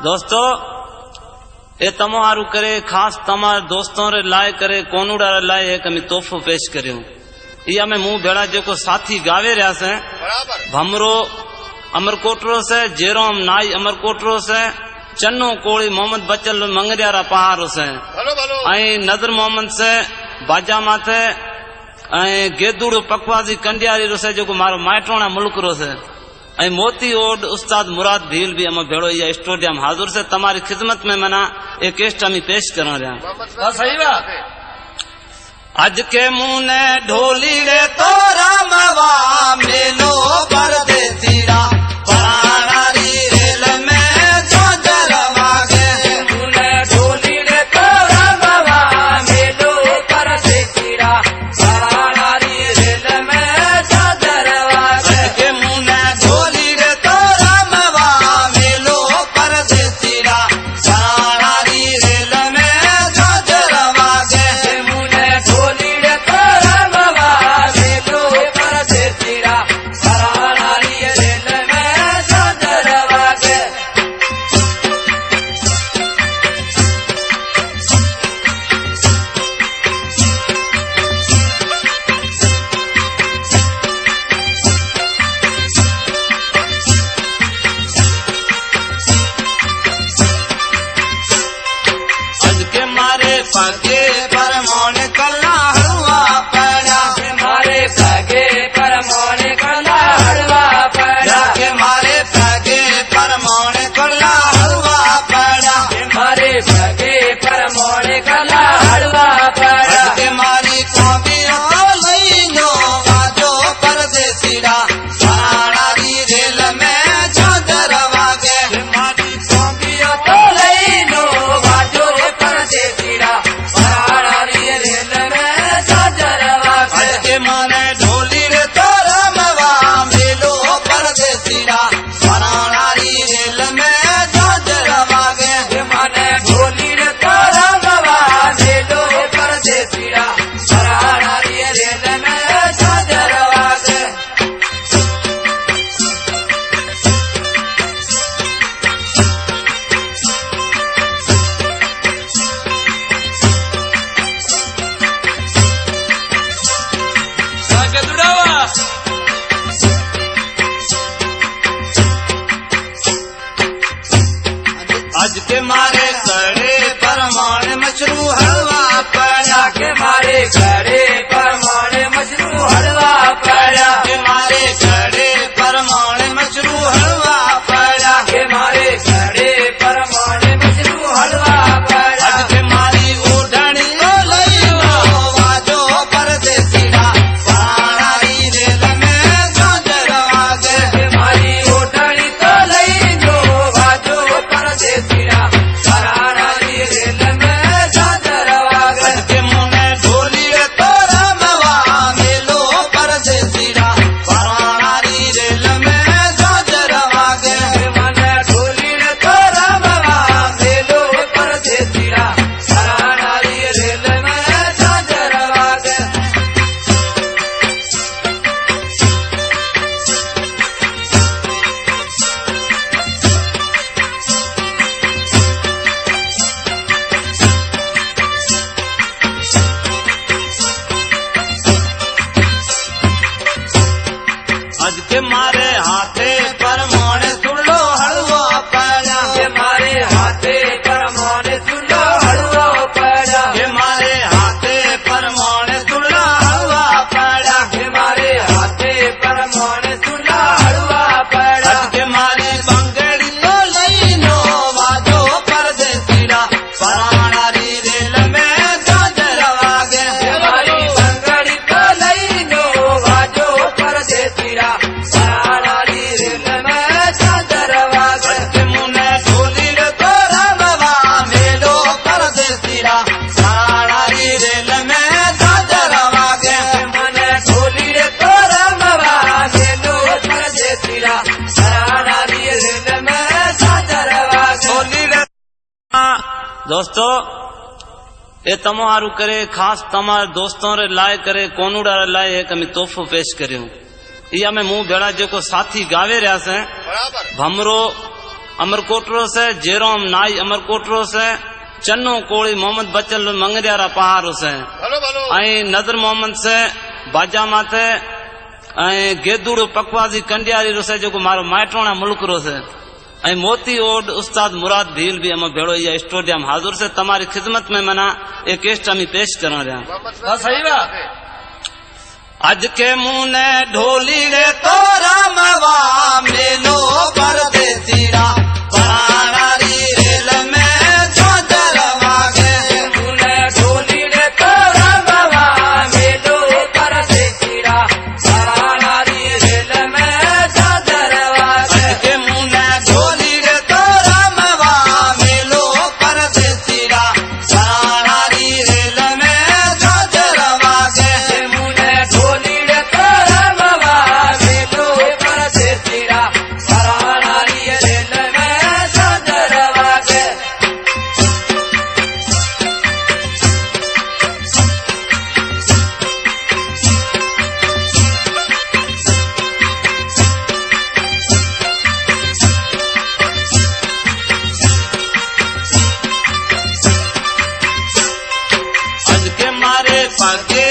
दोस्तों ये तमारू करे खास तमार दोस्तों रे लाए करे कोनुड़ा रे लाए एक हमें तोहफो पेश करियो। इया में मुंह भेड़ा जो को साथी गावे रहा से भमरो अमरकोटरो से जेरोम नाई अमरकोटरो से चन्नो कोड़ी मोहम्मद बचल मंगरियारा पहाड़ो से नजर मोहम्मद से बाजा माथे गेदुड़ो पकवाजी कंडियारी रो से जो मारो माइटोना मुल्क रो से मोती ओड उस्ताद मुराद भील भी हम भेड़ो या स्टूडियम हाजुर से तुम्हारी खिदमत में मना एक केस्ट हम पेश करो रहा। सही बात आज के मुंह ने ढोली रे तो रामवा मेलो पर दे तीरा पराना री रेल में जो जरवा के मुने ढोली रे तो रामवा मेलो पर दे तीरा पराना री रेल में जो जरवा के मुंह ने ढोली रे तो रामवा मेलो पर दे तीरा पराना री रेल में जो जरवा के मुने ढोली रे तो रामवा मेलो पर दे तीरा पराना री रेल में जो जरवा के आज के मारे पगे पर मोन कल्ला हुआ पड़ा मारे सगे पर मोने कला हलवा पड़ा के मारे पगे पर मोन कल्ला हुआ पड़ा मारे सगे पर मोने कला हलवा पड़ा के मारी कॉबियो लईनो बाजो परदेसीरा सारारी रेल में जो दरवा के मारी कॉबियो तो लईनो बाजो पर दे तीरा सारा री रेल में साजरवा आज के माने ढोली रे तो रामवा मेलो परदेसीरा सारारी रेल में जो दरवा के माने ढोली रे तो रामवा मेलो पर दे तीरा सारा री रेल में साजरवा के आज के मारे सड़े परमाण मशरू हलवा पड़ा के मारे घरे पर मारे मशरू हलवा पड़ा के मारे सड़े परमाण मशरू हलवा पड़ा के मारे घरे पर मारे मशरू हलवा पड़ा आज के मारी ओढ़नी ओ लईनो वाजो परदेसीरा सारारी रेल में जो जरवा के के मारी ओढ़नी तो लई जो बाजो पर दे तीरा सरारा री रेल में साजरवा आज के मुने ढोली रे तो रामवा मेलो परदेसीरा सारारी रेल में जो जरवा के मन ढोली रे तो रामवा मेलो पर दे तीरा सरारा री रेल में साजरवा के आज के मारे हाथे पर मोने सुलो हलवा पड़ा के मारे हाथे पर मोने सुलो हलवा पड़ा के मारे हाथे पर मोने सुलो हलवा पड़ा के मारे हाथे पर मोने सुलो हलवा पड़ा आज के मारी बंगड़ी तो लईनो वाजो परदेसीरा सारारी रेल में जो जरवा के के मारी बंगड़ी तो लई नो बाजो पर दे तीरा सारा री रेल में साजरवा के आज के मुने ढोली रे तो रामवा मेलो परदेसीरा सारारी रेल में जो जरवा के मन ढोली रे तो रामवा मेलो पर दे तीरा सारा री रेल में साजरवा के ढोली रे दोस्तों ये तमारू करे खास तमार दोस्तों रे लाए करे कोनुड़ा रे लाए एक हमें तोहफो पेश करियो। इया में मुंह भेड़ा जो को साथी गावे रहा से भमरो अमरकोटरो से जेरोम नाई अमरकोटरो से चन्नो कोड़ी मोहम्मद बचन मंगरियारा पहाड़ो से नजर मोहम्मद से बाजा माथे गेदुड़ पकवाजी कंडियारी रो से जो मारो माइटोना मुल्क रो से मोती ओड उस्ताद मुराद भील भी हम भेड़ो या स्टूडियम हाजुर से तुम्हारी खिदमत में मना एक केस्ट हम पेश करना रहा। सही बात आज के मुंह ने ढोली रे तोरा मवा मेलो परदेसीरा परारी रेल में झोंझर वागे मुने ढोली रे तोरा मवा मेलो परदेसीरा परारी रेल में झोंझर वागे आज के मुंह ने ढोली रे तोरा मवा मेलो परदेसीरा परारी रेल में झोंझर वागे मुने ढोली रे तोरा मवा मेलो परदेसीरा परारी रेल में झोंझर वागे आज के मारे पाके